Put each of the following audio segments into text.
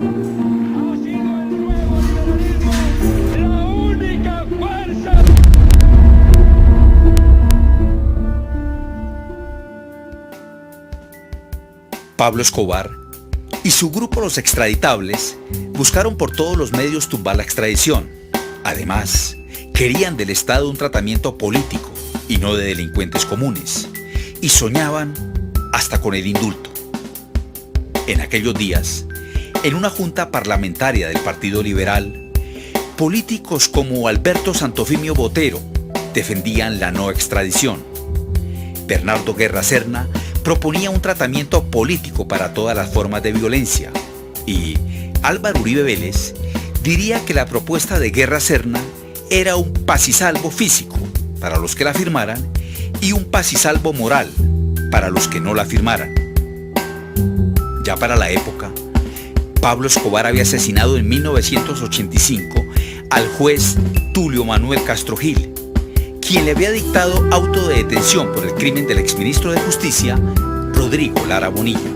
Ha sido el nuevo liberalismo la única fuerza. Pablo Escobar y su grupo Los Extraditables buscaron por todos los medios tumbar la extradición. Además, querían del Estado un tratamiento político y no de delincuentes comunes, y soñaban hasta con el indulto. En aquellos días, en una junta parlamentaria del Partido Liberal, políticos como Alberto Santofimio Botero defendían la no extradición. Bernardo Guerra Serna proponía un tratamiento político para todas las formas de violencia, y Álvaro Uribe Vélez diría que la propuesta de Guerra Serna era un paz y salvo físico para los que la firmaran y un paz y salvo moral para los que no la firmaran. Ya para la época, Pablo Escobar había asesinado en 1985 al juez Tulio Manuel Castro Gil, quien le había dictado auto de detención por el crimen del exministro de Justicia, Rodrigo Lara Bonilla.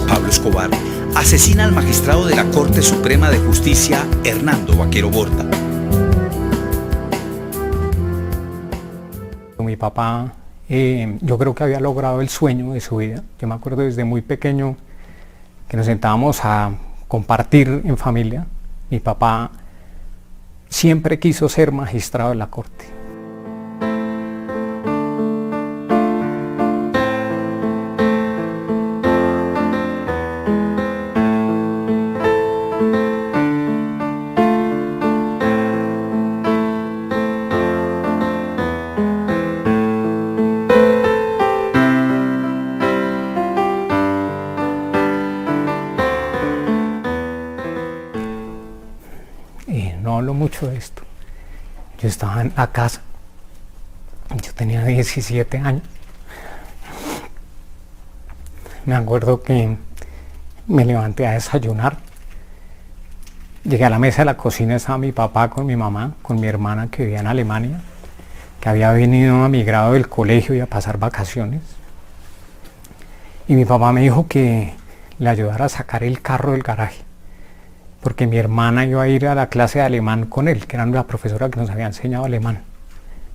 Pablo Escobar asesina al magistrado de la Corte Suprema de Justicia, Hernando Vaquero Borda. Mi papá, yo creo que había logrado el sueño de su vida. Yo me acuerdo desde muy pequeño que nos sentábamos a compartir en familia. Mi papá siempre quiso ser magistrado de la Corte. No hablo mucho de esto. Yo estaba en la casa, yo tenía 17 años. Me acuerdo que me levanté a desayunar. Llegué a la mesa de la cocina, estaba mi papá con mi mamá, con mi hermana que vivía en Alemania, que había venido a mi grado del colegio y a pasar vacaciones. Y mi papá me dijo que le ayudara a sacar el carro del garaje, porque mi hermana iba a ir a la clase de alemán con él, que era la profesora que nos había enseñado alemán.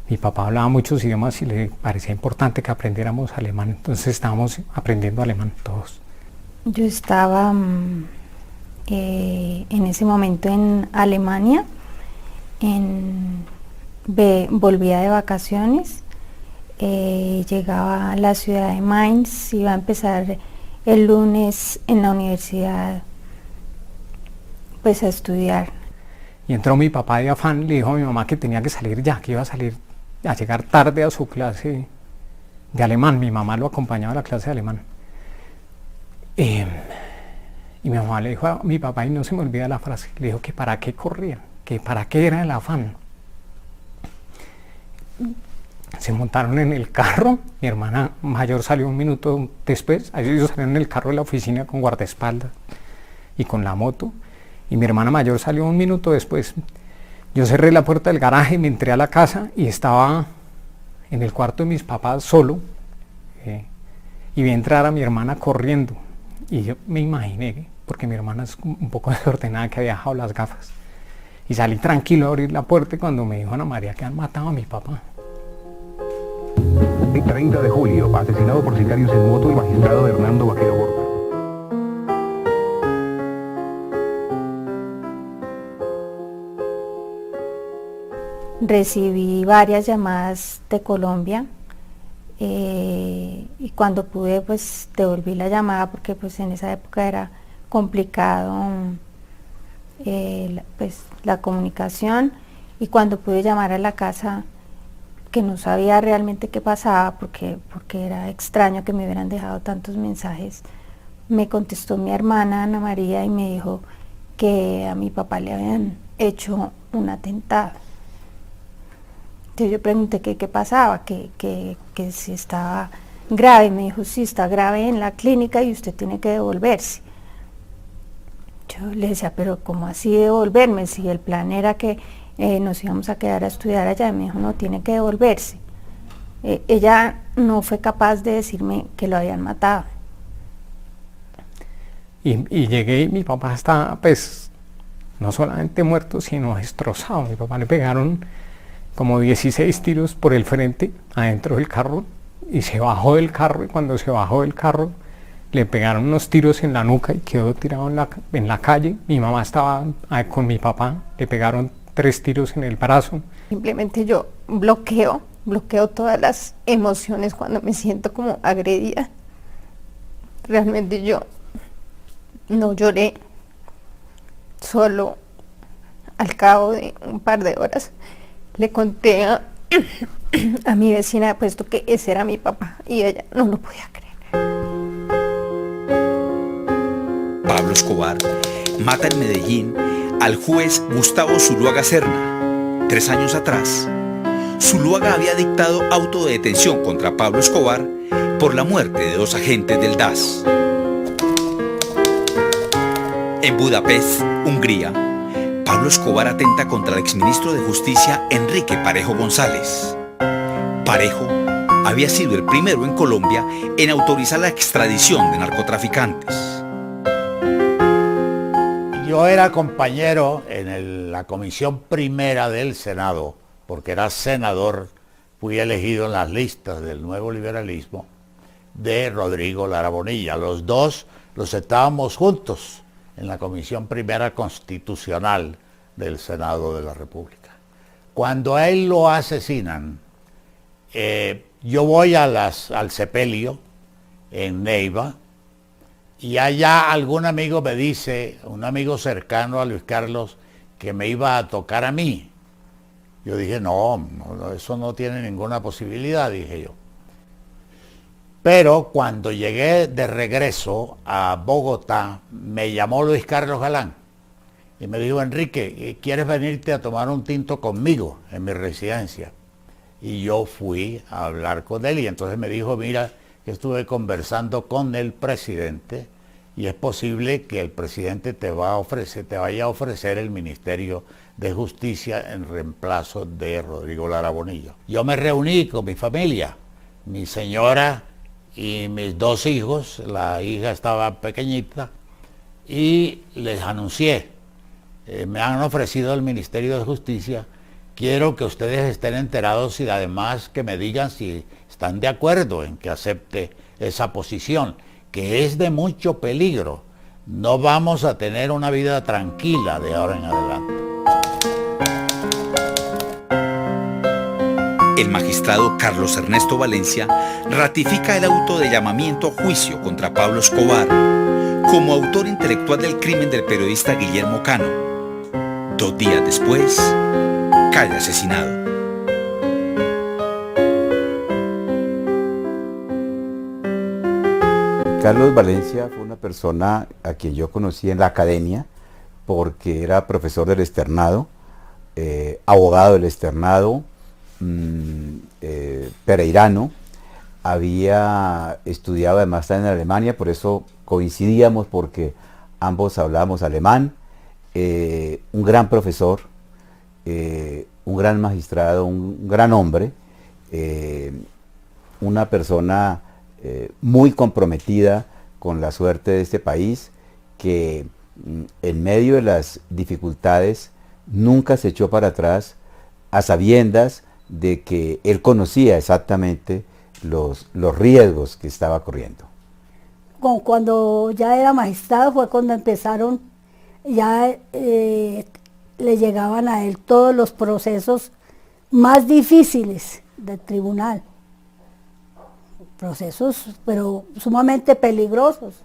Mi papá hablaba muchos idiomas y le parecía importante que aprendiéramos alemán, entonces estábamos aprendiendo alemán todos. Yo estaba en ese momento en Alemania, volvía de vacaciones, llegaba a la ciudad de Mainz, iba a empezar el lunes en la universidad pues a estudiar. Y entró mi papá de afán, le dijo a mi mamá que tenía que salir ya, que iba a llegar tarde a su clase de alemán. Mi mamá lo acompañaba a la clase de alemán. Y mi mamá le dijo a mi papá, y no se me olvida la frase, le dijo que para qué corrían, que para qué era el afán. Se montaron en el carro, mi hermana mayor salió un minuto después, ellos salieron en el carro de la oficina con guardaespaldas y con la moto, y mi hermana mayor salió un minuto después. Yo cerré la puerta del garaje, me entré a la casa y estaba en el cuarto de mis papás solo, y vi entrar a mi hermana corriendo, y yo me imaginé, porque mi hermana es un poco desordenada, que había dejado las gafas, y salí tranquilo a abrir la puerta cuando me dijo Ana María que han matado a mi papá. El 30 de julio, asesinado por sicarios en moto el magistrado Hernando Vaquero Borda. Recibí varias llamadas de Colombia y cuando pude pues devolví la llamada porque pues en esa época era complicado pues la comunicación, y cuando pude llamar a la casa, que no sabía realmente qué pasaba porque era extraño que me hubieran dejado tantos mensajes, me contestó mi hermana Ana María y me dijo que a mi papá le habían hecho un atentado. Entonces yo pregunté qué pasaba, que si estaba grave. Me dijo, sí, está grave en la clínica y usted tiene que devolverse. Yo le decía, pero ¿cómo así devolverme? Si el plan era que nos íbamos a quedar a estudiar allá, y me dijo, no, tiene que devolverse. Ella no fue capaz de decirme que lo habían matado. Y llegué y mi papá estaba, pues, no solamente muerto, sino destrozado. Mi papá le pegaron como 16 tiros por el frente, adentro del carro, y se bajó del carro, y cuando se bajó del carro, le pegaron unos tiros en la nuca y quedó tirado en la calle. Mi mamá estaba con mi papá, le pegaron 3 tiros en el brazo. Simplemente yo bloqueo todas las emociones cuando me siento como agredida. Realmente yo no lloré, solo al cabo de un par de horas le conté a mi vecina, puesto que ese era mi papá, y ella no lo podía creer. Pablo Escobar mata en Medellín al juez Gustavo Zuluaga Serna. 3 años atrás, Zuluaga había dictado auto de detención contra Pablo Escobar por la muerte de 2 agentes del DAS. En Budapest, Hungría, Pablo Escobar atenta contra el exministro de Justicia Enrique Parejo González. Parejo había sido el primero en Colombia en autorizar la extradición de narcotraficantes. Yo era compañero en la comisión primera del Senado, porque era senador, fui elegido en las listas del nuevo liberalismo de Rodrigo Lara Bonilla. Los dos los estábamos juntos en la comisión primera constitucional del Senado de la República. Cuando a él lo asesinan, yo voy al sepelio en Neiva, y allá algún amigo me dice, un amigo cercano a Luis Carlos, que me iba a tocar a mí. Yo dije, no, eso no tiene ninguna posibilidad, dije yo. Pero cuando llegué de regreso a Bogotá, me llamó Luis Carlos Galán y me dijo, Enrique, ¿quieres venirte a tomar un tinto conmigo en mi residencia? Y yo fui a hablar con él, y entonces me dijo, mira, que estuve conversando con el presidente y es posible que el presidente te vaya a ofrecer el Ministerio de Justicia en reemplazo de Rodrigo Lara Bonilla. Yo me reuní con mi familia, mi señora y mis 2 hijos, la hija estaba pequeñita, y les anuncié, me han ofrecido el Ministerio de Justicia, quiero que ustedes estén enterados y además que me digan si están de acuerdo en que acepte esa posición, que es de mucho peligro. No vamos a tener una vida tranquila de ahora en adelante. El magistrado Carlos Ernesto Valencia ratifica el auto de llamamiento a juicio contra Pablo Escobar como autor intelectual del crimen del periodista Guillermo Cano. 2 días después, cae asesinado. Carlos Valencia fue una persona a quien yo conocí en la academia porque era profesor del externado, abogado del externado, pereirano, había estudiado además en Alemania, por eso coincidíamos porque ambos hablábamos alemán, un gran profesor, un gran magistrado, un gran hombre, una persona muy comprometida con la suerte de este país, que en medio de las dificultades nunca se echó para atrás, a sabiendas de que él conocía exactamente los riesgos que estaba corriendo. Cuando ya era magistrado fue cuando empezaron, ya le llegaban a él todos los procesos más difíciles del tribunal. Procesos, pero sumamente peligrosos.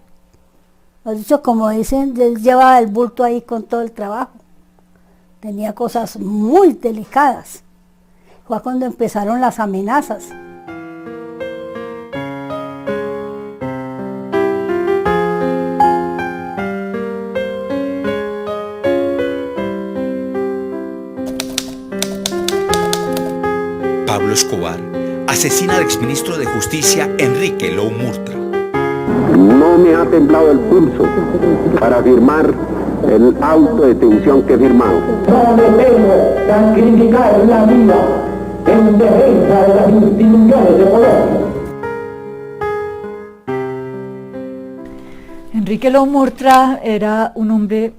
Lo dicho, como dicen, él llevaba el bulto ahí con todo el trabajo. Tenía cosas muy delicadas. Fue cuando empezaron las amenazas. Pablo Escobar asesina al exministro de Justicia Enrique Lou Murtra. No me ha temblado el pulso para afirmar el auto de detención que firmamos. No me temo sacrificar la vida en defensa de las instituciones de Colombia. Enrique Lou Murtra era un hombre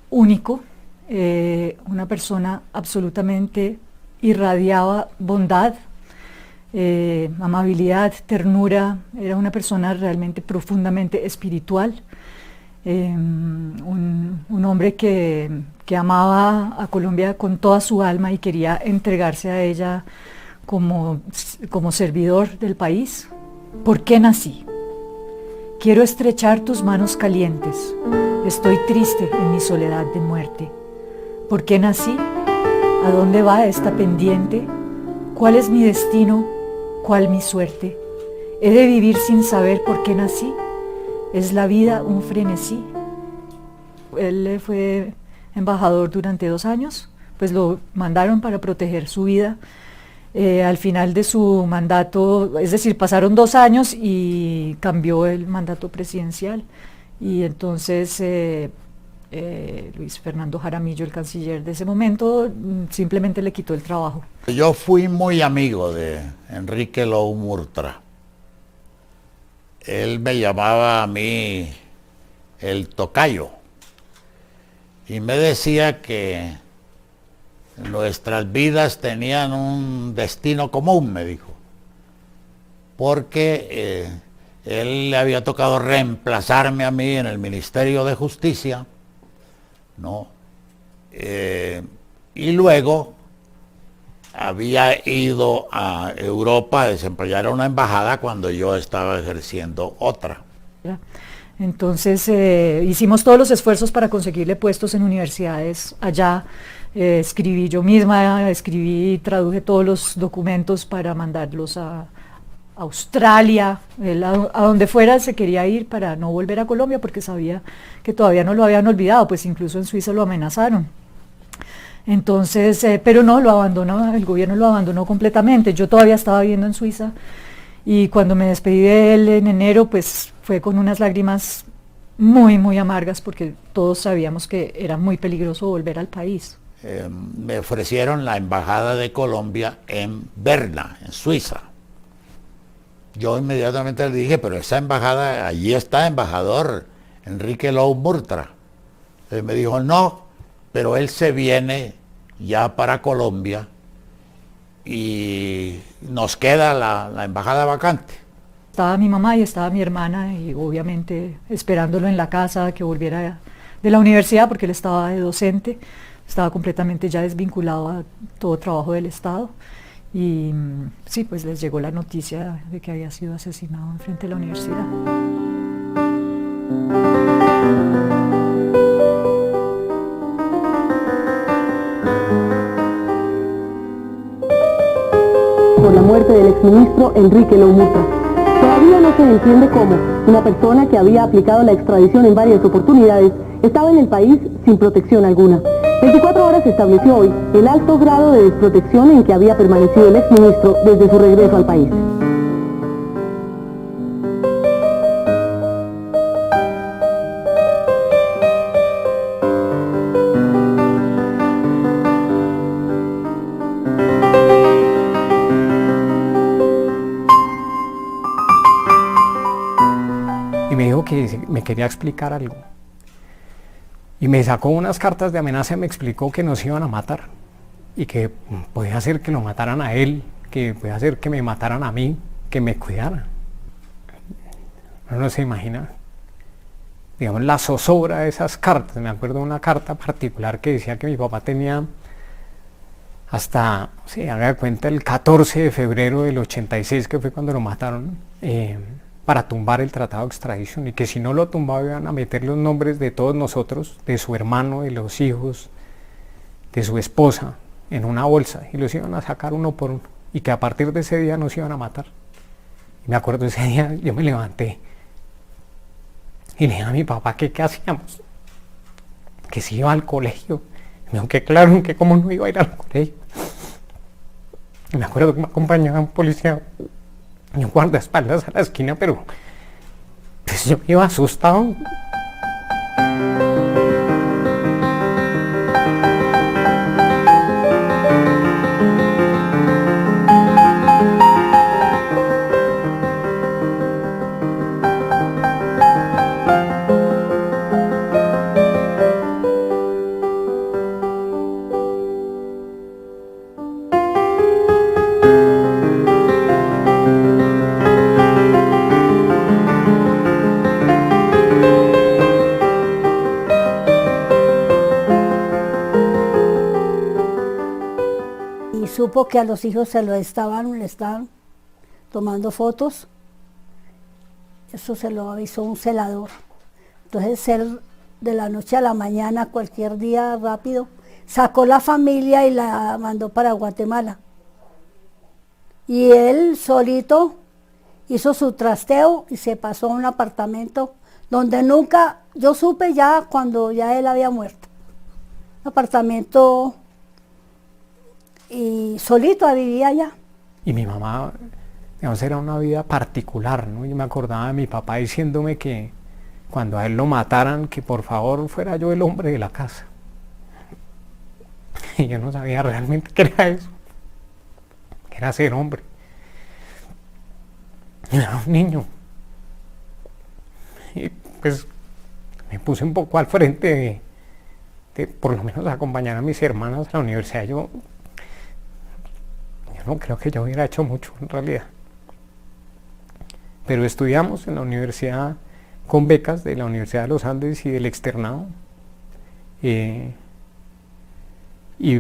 único, una persona absolutamente irradiaba bondad, amabilidad, ternura, era una persona realmente profundamente espiritual, un hombre que amaba a Colombia con toda su alma y quería entregarse a ella como servidor del país. ¿Por qué nací? Quiero estrechar tus manos calientes, estoy triste en mi soledad de muerte. ¿Por qué nací? ¿A dónde va esta pendiente? ¿Cuál es mi destino? ¿Cuál mi suerte? ¿He de vivir sin saber por qué nací? ¿Es la vida un frenesí? Él fue embajador durante 2 años, pues lo mandaron para proteger su vida. Al final de su mandato, es decir, pasaron 2 años y cambió el mandato presidencial, y entonces Luis Fernando Jaramillo, el canciller de ese momento, simplemente le quitó el trabajo. Yo fui muy amigo de Enrique Lou Murtra. Él me llamaba a mí el tocayo y me decía que nuestras vidas tenían un destino común, me dijo, porque él le había tocado reemplazarme a mí en el Ministerio de Justicia, ¿no? Y luego había ido a Europa a desempeñar una embajada cuando yo estaba ejerciendo otra. Entonces hicimos todos los esfuerzos para conseguirle puestos en universidades allá. Escribí yo misma, traduje todos los documentos para mandarlos a Australia, a donde fuera se quería ir para no volver a Colombia porque sabía que todavía no lo habían olvidado, pues incluso en Suiza lo amenazaron. Entonces, pero no, lo abandonó, el gobierno lo abandonó completamente. Yo todavía estaba viviendo en Suiza y cuando me despedí de él en enero, pues fue con unas lágrimas muy, muy amargas porque todos sabíamos que era muy peligroso volver al país. Me ofrecieron la embajada de Colombia en Berna, en Suiza. Yo inmediatamente le dije, pero esa embajada, allí está embajador Enrique Lou Murtra. Él me dijo, no, pero él se viene ya para Colombia y nos queda la embajada vacante. Estaba mi mamá y estaba mi hermana y obviamente esperándolo en la casa que volviera de la universidad porque él estaba de docente. Estaba completamente ya desvinculado a todo trabajo del Estado y sí, pues les llegó la noticia de que había sido asesinado enfrente de la universidad. Por la muerte del exministro Enrique Lou Murtra. Todavía no se entiende cómo una persona que había aplicado la extradición en varias oportunidades estaba en el país sin protección alguna. 24 horas estableció hoy el alto grado de desprotección en que había permanecido el exministro desde su regreso al país. Y me dijo que me quería explicar algo. Y me sacó unas cartas de amenaza y me explicó que nos iban a matar y que podía hacer que lo mataran a él, que podía hacer que me mataran a mí, que me cuidaran. Uno no se imagina, digamos, la zozobra de esas cartas. Me acuerdo de una carta particular que decía que mi papá tenía hasta, sí, haga de cuenta, el 14 de febrero del 86, que fue cuando lo mataron, para tumbar el tratado de extradición, y que si no lo tumbaba iban a meter los nombres de todos nosotros, de su hermano, de los hijos, de su esposa, en una bolsa, y los iban a sacar uno por uno, y que a partir de ese día nos iban a matar. Y me acuerdo ese día, yo me levanté y le dije a mi papá que qué hacíamos, que si iba al colegio. Y me dijo que claro, que cómo no iba a ir al colegio. Y me acuerdo que me acompañaba un policía y un guardaespaldas a la esquina, pero pues yo iba asustado. supo que a los hijos le estaban tomando fotos, eso se lo avisó un celador. Entonces él, de la noche a la mañana, cualquier día rápido, sacó la familia y la mandó para Guatemala. Y él solito hizo su trasteo y se pasó a un apartamento donde nunca, yo supe ya cuando ya él había muerto. Un apartamento y solito vivía allá. Y mi mamá, digamos, era una vida particular, ¿no? Yo me acordaba de mi papá diciéndome que cuando a él lo mataran, que por favor fuera yo el hombre de la casa. Y yo no sabía realmente qué era eso, que era ser hombre. Era un niño. Y pues me puse un poco al frente de por lo menos acompañar a mis hermanas a la universidad. Yo no creo que yo hubiera hecho mucho en realidad. Pero estudiamos en la universidad con becas de la Universidad de los Andes y del externado. Y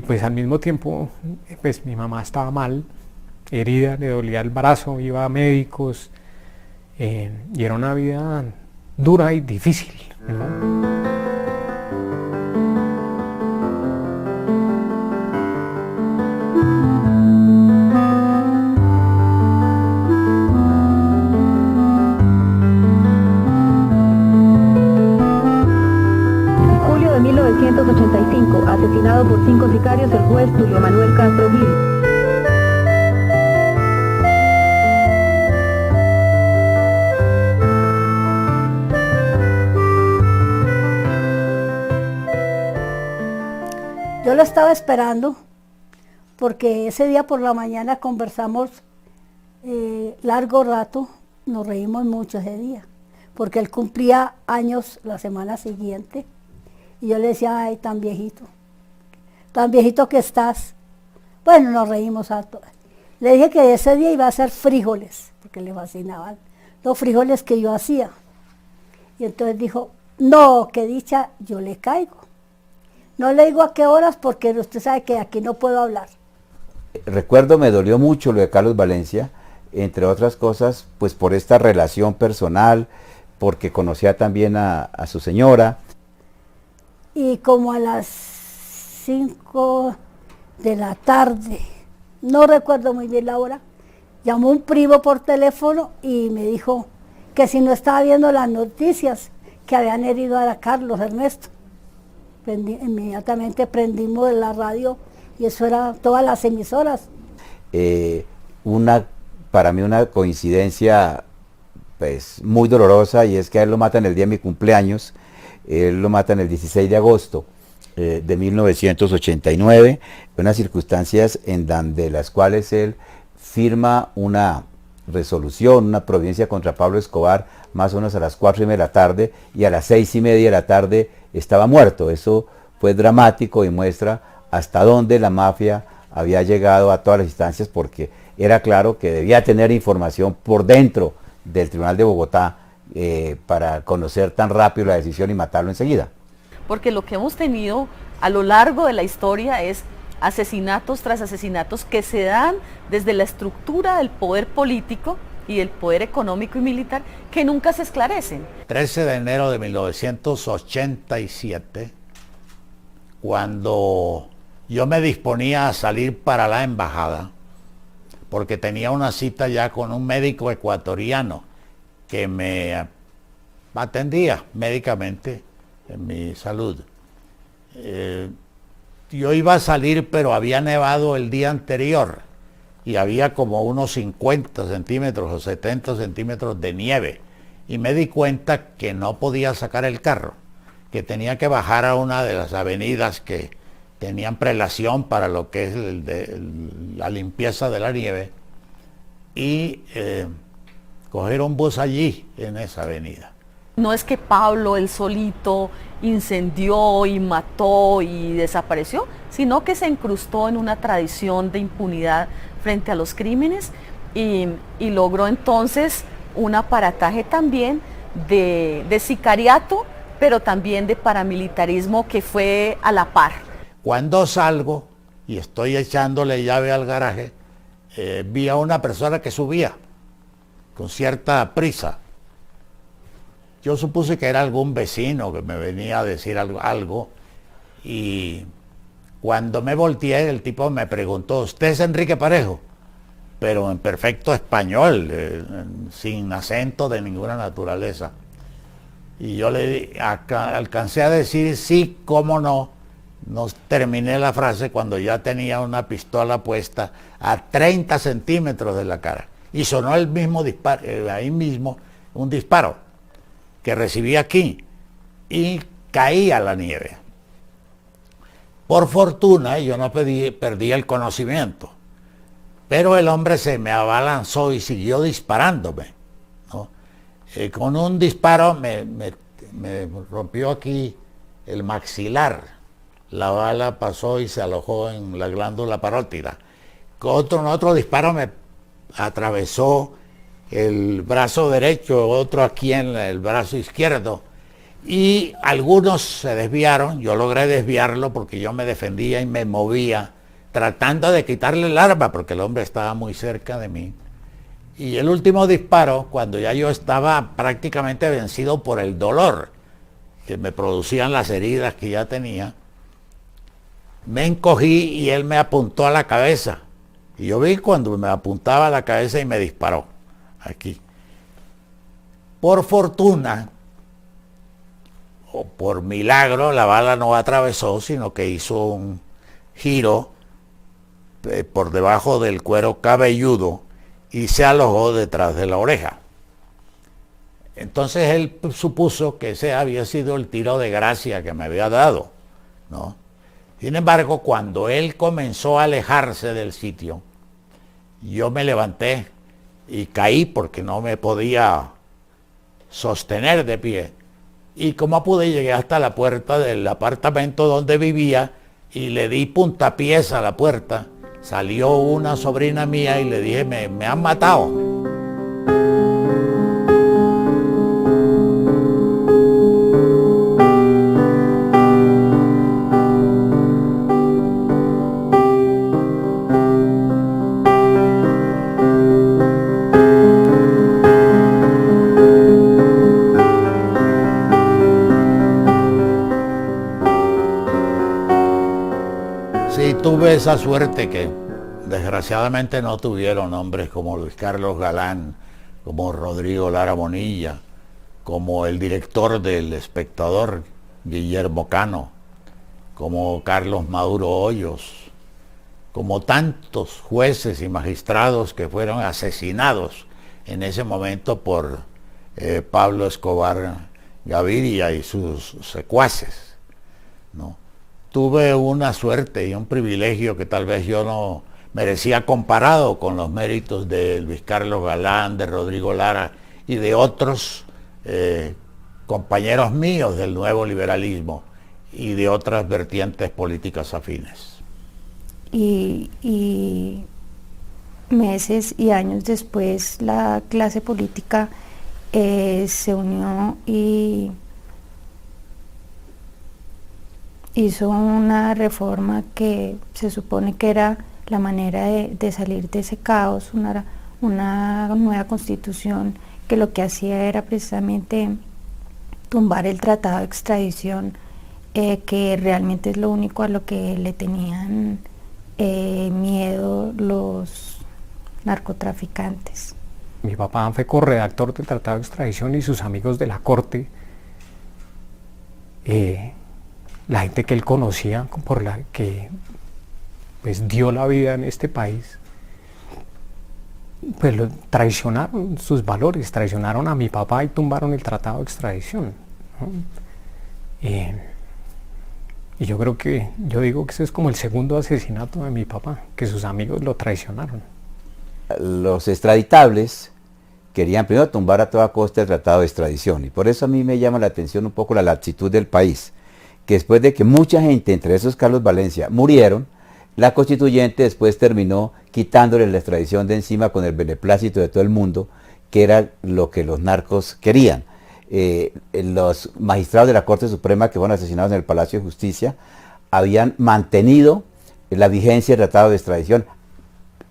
pues al mismo tiempo, pues mi mamá estaba mal, herida, le dolía el brazo, iba a médicos, y era una vida dura y difícil, ¿no? Julio de 1985, asesinado por 5 sicarios el juez Tulio Manuel Castro Gil. Yo lo estaba esperando porque ese día por la mañana conversamos largo rato, nos reímos mucho ese día, porque él cumplía años la semana siguiente y yo le decía, ay, tan viejito que estás. Bueno, nos reímos harto. Le dije que ese día iba a hacer frijoles, porque le fascinaban los frijoles que yo hacía. Y entonces dijo, no, qué dicha, yo le caigo. No le digo a qué horas porque usted sabe que aquí no puedo hablar. Recuerdo, me dolió mucho lo de Carlos Valencia, entre otras cosas, pues por esta relación personal, porque conocía también a su señora. Y como a las 5 de la tarde, no recuerdo muy bien la hora, llamó un primo por teléfono y me dijo que si no estaba viendo las noticias, que habían herido a Carlos Ernesto. Inmediatamente prendimos la radio y eso era todas las emisoras. Para mí una coincidencia pues muy dolorosa, y es que a él lo matan el día de mi cumpleaños. Él lo matan el 16 de agosto de 1989, unas circunstancias en donde las cuales él firma una resolución, una providencia contra Pablo Escobar, más o menos a las 4:30 de la tarde, y a las 6:30 de la tarde estaba muerto. Eso fue dramático y muestra hasta dónde la mafia había llegado a todas las instancias, porque era claro que debía tener información por dentro del Tribunal de Bogotá para conocer tan rápido la decisión y matarlo enseguida. Porque lo que hemos tenido a lo largo de la historia es asesinatos tras asesinatos que se dan desde la estructura del poder político y el poder económico y militar, que nunca se esclarecen. 13 de enero de 1987, cuando yo me disponía a salir para la embajada, porque tenía una cita ya con un médico ecuatoriano que me atendía médicamente en mi salud. Yo iba a salir, pero había nevado el día anterior y había como unos 50 centímetros o 70 centímetros de nieve, y me di cuenta que no podía sacar el carro, que tenía que bajar a una de las avenidas que tenían prelación para lo que es la limpieza de la nieve, y coger un bus allí en esa avenida. No es que Pablo él solito incendió y mató y desapareció, sino que se incrustó en una tradición de impunidad frente a los crímenes y logró entonces un aparataje también de sicariato, pero también de paramilitarismo que fue a la par. Cuando salgo, y estoy echándole llave al garaje, vi a una persona que subía con cierta prisa. Yo supuse que era algún vecino que me venía a decir algo, y cuando me volteé el tipo me preguntó: ¿usted es Enrique Parejo? Pero en perfecto español, sin acento de ninguna naturaleza. Y yo alcancé a decir sí, cómo no. No terminé la frase cuando ya tenía una pistola puesta a 30 centímetros de la cara. Y sonó el mismo disparo, ahí mismo, un disparo que recibí aquí, y caí a la nieve. Por fortuna yo no perdí el conocimiento, pero el hombre se me abalanzó y siguió disparándome, ¿no? Con un disparo me rompió aquí el maxilar. La bala pasó y se alojó en la glándula parótida. Con otro disparo me atravesó el brazo derecho, otro aquí en el brazo izquierdo, y algunos se desviaron. Yo logré desviarlo porque yo me defendía y me movía tratando de quitarle el arma porque el hombre estaba muy cerca de mí. Y el último disparo, cuando ya yo estaba prácticamente vencido por el dolor que me producían las heridas que ya tenía, me encogí y él me apuntó a la cabeza. Y yo vi cuando me apuntaba a la cabeza y me disparó aquí. Por fortuna, o por milagro, la bala no atravesó, sino que hizo un giro por debajo del cuero cabelludo y se alojó detrás de la oreja. Entonces él supuso que ese había sido el tiro de gracia que me había dado, ¿no? Sin embargo, cuando él comenzó a alejarse del sitio, yo me levanté y caí porque no me podía sostener de pie. Y como pude, llegué hasta la puerta del apartamento donde vivía y le di puntapiés a la puerta. Salió una sobrina mía y le dije: me han matado. Tuve esa suerte que desgraciadamente no tuvieron hombres como Luis Carlos Galán, como Rodrigo Lara Bonilla, como el director del Espectador, Guillermo Cano, como Carlos Maduro Hoyos, como tantos jueces y magistrados que fueron asesinados en ese momento por Pablo Escobar Gaviria y sus secuaces, ¿no? Tuve una suerte y un privilegio que tal vez yo no merecía comparado con los méritos de Luis Carlos Galán, de Rodrigo Lara y de otros compañeros míos del nuevo liberalismo y de otras vertientes políticas afines. Y meses y años después la clase política se unió y hizo una reforma que se supone que era la manera de salir de ese caos, una nueva constitución que lo que hacía era precisamente tumbar el tratado de extradición, que realmente es lo único a lo que le tenían miedo los narcotraficantes. Mi papá fue corredactor del tratado de extradición y sus amigos de la corte, la gente que él conocía, por la que pues dio la vida en este país, pues traicionaron sus valores, traicionaron a mi papá y tumbaron el tratado de extradición, ¿no? Y yo creo que, yo digo que ese es como el segundo asesinato de mi papá, que sus amigos lo traicionaron. Los extraditables querían primero tumbar a toda costa el tratado de extradición, y por eso a mí me llama la atención un poco la laxitud del país, que después de que mucha gente, entre esos Carlos Valencia, murieron, la constituyente después terminó quitándole la extradición de encima con el beneplácito de todo el mundo, que era lo que los narcos querían. Los magistrados de la Corte Suprema que fueron asesinados en el Palacio de Justicia habían mantenido la vigencia del tratado de extradición,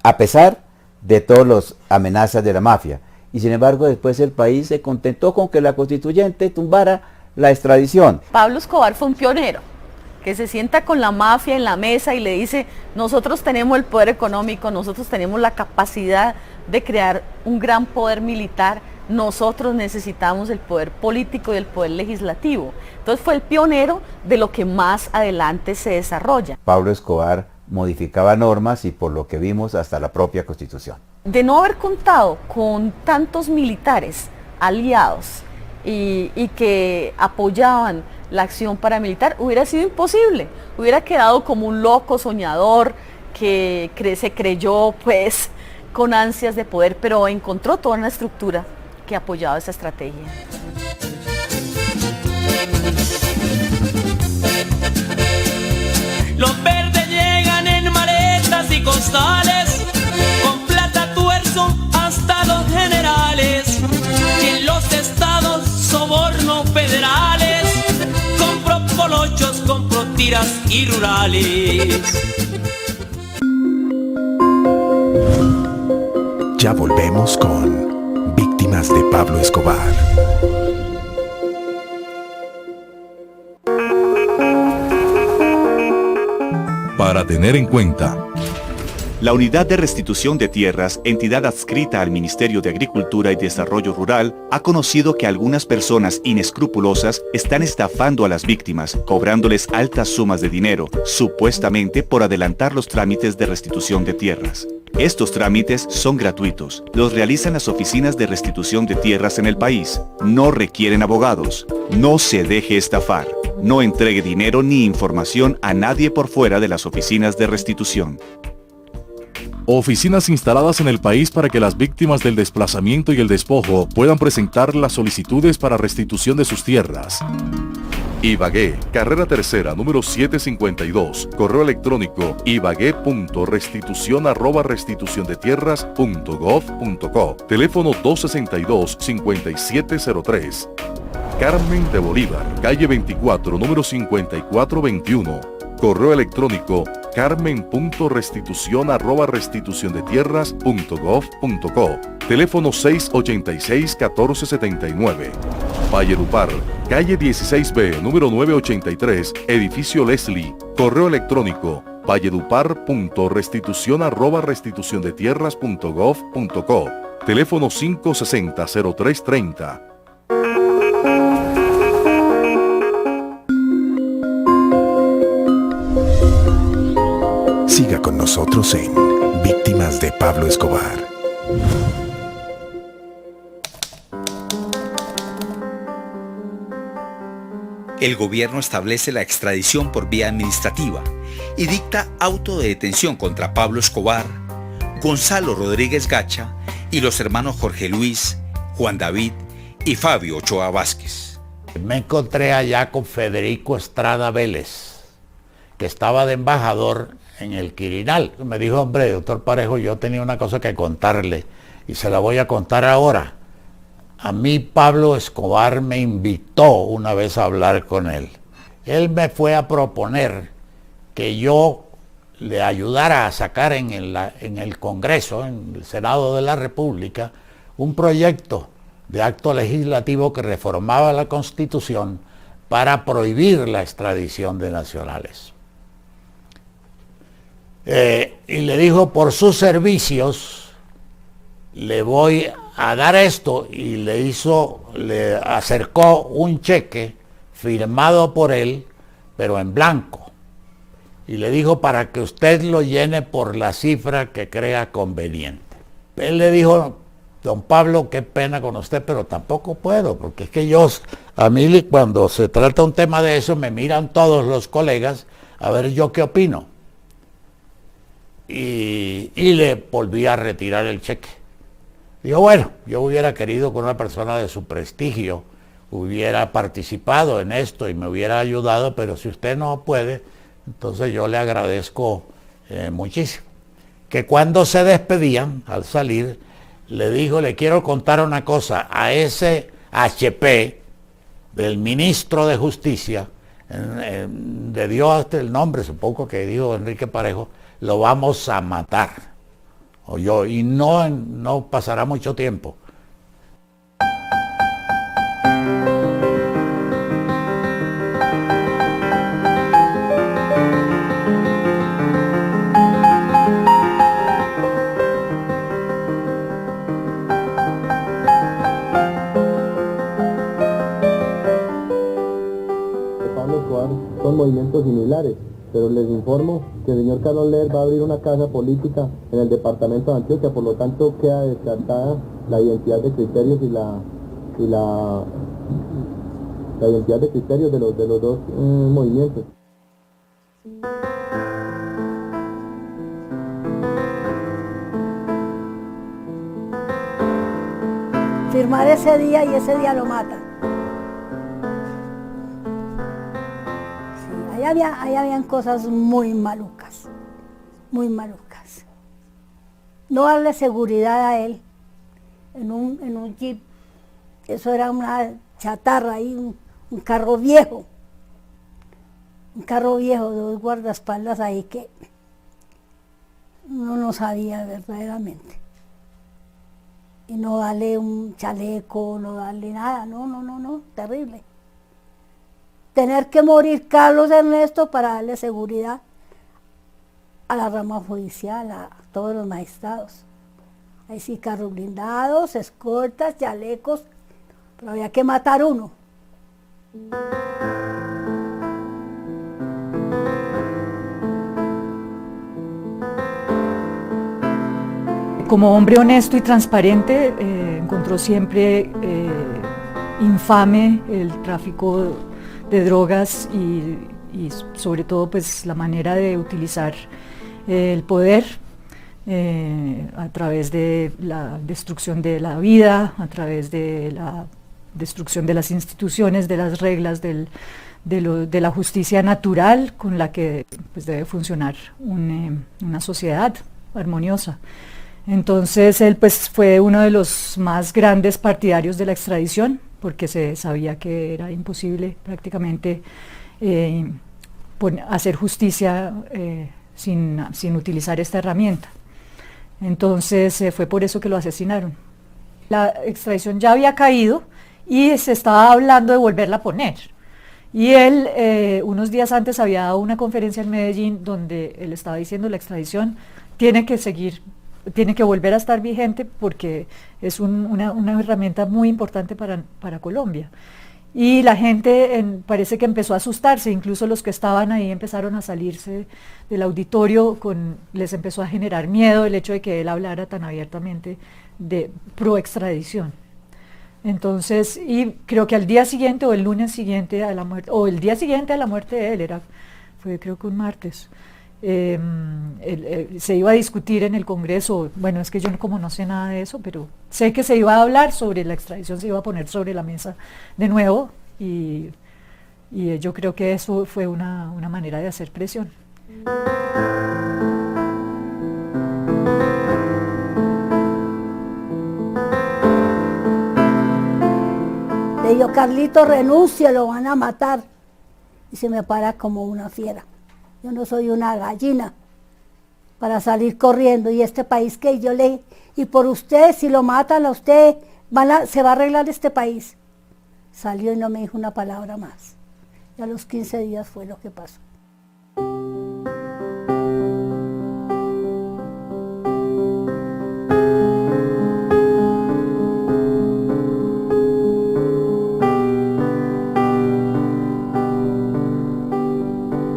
a pesar de todas las amenazas de la mafia. Y sin embargo, después el país se contentó con que la constituyente tumbara la extradición. Pablo Escobar fue un pionero, que se sienta con la mafia en la mesa y le dice, nosotros tenemos el poder económico, nosotros tenemos la capacidad de crear un gran poder militar, nosotros necesitamos el poder político y el poder legislativo. Entonces fue el pionero de lo que más adelante se desarrolla. Pablo Escobar modificaba normas y, por lo que vimos, hasta la propia Constitución. De no haber contado con tantos militares aliados y que apoyaban la acción paramilitar, hubiera sido imposible. Hubiera quedado como un loco soñador que se creyó pues con ansias de poder, pero encontró toda una estructura que apoyaba esa estrategia. Los verdes llegan en maletas y costales, con plata tuerzo hasta los generales. Y en los estados sobornos federales, compro polochos, compro tiras y rurales. Ya volvemos con Víctimas de Pablo Escobar. Para tener en cuenta. La Unidad de Restitución de Tierras, entidad adscrita al Ministerio de Agricultura y Desarrollo Rural, ha conocido que algunas personas inescrupulosas están estafando a las víctimas, cobrándoles altas sumas de dinero, supuestamente por adelantar los trámites de restitución de tierras. Estos trámites son gratuitos, los realizan las oficinas de restitución de tierras en el país. No requieren abogados. No se deje estafar. No entregue dinero ni información a nadie por fuera de las oficinas de restitución. Oficinas instaladas en el país para que las víctimas del desplazamiento y el despojo puedan presentar las solicitudes para restitución de sus tierras. Ibagué, carrera tercera, número 752, correo electrónico ibagué.restitucion@restituciondetierras.gov.co, teléfono 262-5703. Carmen de Bolívar, calle 24, número 5421, correo electrónico carmen.restitucion@restituciondetierras.gov.co, teléfono 686-1479. Valledupar, calle 16B, número 983, edificio Leslie, correo electrónico valledupar.restitucion@restituciondetierras.gov.co, teléfono 560-0330. Siga con nosotros en Víctimas de Pablo Escobar. El gobierno establece la extradición por vía administrativa y dicta auto de detención contra Pablo Escobar, Gonzalo Rodríguez Gacha y los hermanos Jorge Luis, Juan David y Fabio Ochoa Vázquez. Me encontré allá con Federico Estrada Vélez, que estaba de embajador en el Quirinal. Me dijo, hombre, doctor Parejo, yo tenía una cosa que contarle y se la voy a contar ahora. A mí Pablo Escobar me invitó una vez a hablar con él. Él me fue a proponer que yo le ayudara a sacar en el Congreso, en el Senado de la República, un proyecto de acto legislativo que reformaba la Constitución para prohibir la extradición de nacionales. Y le dijo, por sus servicios le voy a dar esto, y le acercó un cheque firmado por él, pero en blanco, y le dijo para que usted lo llene por la cifra que crea conveniente. Él le dijo, don Pablo, qué pena con usted, pero tampoco puedo, porque es que a mí cuando se trata un tema de eso, me miran todos los colegas a ver yo qué opino. Y le volví a retirar el cheque. Digo, bueno, yo hubiera querido que una persona de su prestigio hubiera participado en esto y me hubiera ayudado, pero si usted no puede, entonces yo le agradezco muchísimo. Que cuando se despedían, al salir, le dijo, le quiero contar una cosa, a ese HP del ministro de Justicia de Dios hasta el nombre, supongo que dijo Enrique Parejo, lo vamos a matar. Y no pasará mucho tiempo. Son movimientos similares, pero les informo que el señor Carlos Ler va a abrir una casa política en el departamento de Antioquia, por lo tanto queda descartada la identidad de criterios y la identidad de criterios de los dos movimientos. Firmar ese día y ese día lo matan. Ahí habían cosas muy malucas, muy malucas. No darle seguridad a él en un jeep, eso era una chatarra ahí, un carro viejo, dos guardaespaldas ahí que uno no sabía verdaderamente. Y no darle un chaleco, no darle nada, no, terrible. Tener que morir Carlos Ernesto para darle seguridad a la rama judicial, a todos los magistrados. Ahí sí, carros blindados, escoltas, chalecos, pero había que matar uno. Como hombre honesto y transparente, encontró siempre infame el tráfico de drogas y sobre todo pues la manera de utilizar el poder a través de la destrucción de la vida, a través de la destrucción de las instituciones, de las reglas, de la justicia natural con la que pues, debe funcionar una sociedad armoniosa. Entonces él pues fue uno de los más grandes partidarios de la extradición, porque se sabía que era imposible prácticamente hacer justicia sin utilizar esta herramienta. Entonces fue por eso que lo asesinaron. La extradición ya había caído y se estaba hablando de volverla a poner. Y él unos días antes había dado una conferencia en Medellín donde él estaba diciendo la extradición tiene que seguir, tiene que volver a estar vigente porque es una herramienta muy importante para Colombia. Y la gente parece que empezó a asustarse, incluso los que estaban ahí empezaron a salirse del auditorio, les empezó a generar miedo el hecho de que él hablara tan abiertamente de pro-extradición. Entonces, y creo que al día siguiente o el lunes siguiente a la muerte, o el día siguiente a la muerte de él, fue creo que un martes, se iba a discutir en el Congreso, bueno, es que yo como no sé nada de eso, pero sé que se iba a hablar sobre la extradición, se iba a poner sobre la mesa de nuevo y yo creo que eso fue una manera de hacer presión. Le digo, Carlito, renuncia, lo van a matar. Y se me para como una fiera. Yo no soy una gallina para salir corriendo. Y este país que yo le... Y por usted, si lo matan a usted, se va a arreglar este país. Salió y no me dijo una palabra más. Y a los 15 días fue lo que pasó.